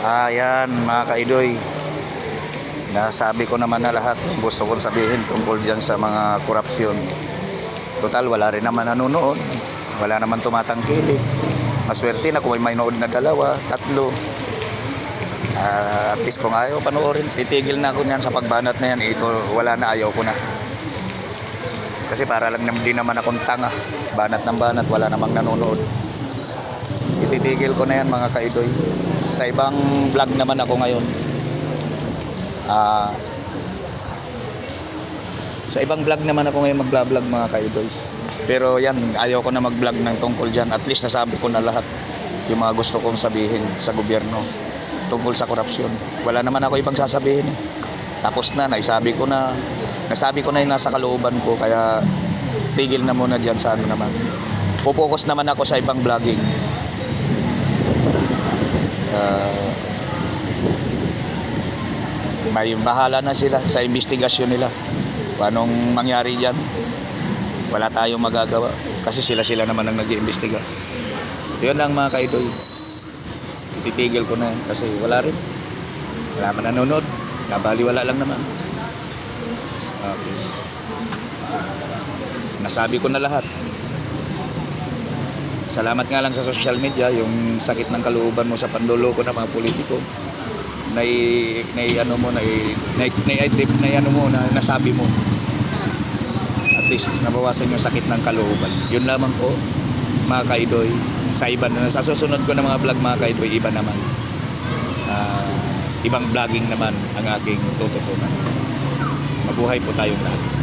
Ayan mga kaidoy, nasabi ko naman na lahat gusto kong sabihin tungkol dyan sa mga korupsyon. Total wala rin naman nanonood, wala naman tumatangkilik. Maswerte na kung may nood na dalawa, tatlo. At least kung ayaw panoorin, titigil na ako niyan sa pagbanat na yan. Ito wala na, ayaw ko na. Kasi para lang din naman akong tanga, banat ng banat, wala namang nanonood. Ititigil ko na yan mga kaidoy. Sa ibang vlog naman ako ngayon. Sa ibang vlog naman ako ngayon mag-vlog mga kaidoy. Pero yan, ayaw ko na mag-vlog ng tungkol dyan. At least nasabi ko na lahat yung mga gusto kong sabihin sa gobyerno tungkol sa korupsyon. Wala naman ako ibang sasabihin. Tapos na, nasabi ko na yung nasa kalooban ko. Kaya tigil na muna dyan sa ano naman. Pupokus naman ako sa ibang vlogging. May bahala na sila sa investigasyon nila kung anong mangyari dyan. Wala tayong magagawa kasi sila naman ang nag-iimbestiga. Yun lang mga kaidoy, ititigil ko na yan kasi wala man nanonood, nabaliwala lang naman. Okay. Nasabi ko na lahat. Salamat nga lang sa social media, yung sakit ng kalooban mo sa panloloko ng mga politiko. Nasabi mo. At least nabawasan yung sakit ng kalooban. Yun lamang po mga kaidoy. Sa susunod ko ng mga vlog mga kaidoy, iba naman. Ibang vlogging naman ang aking tututunan. Mabuhay po tayong lahat.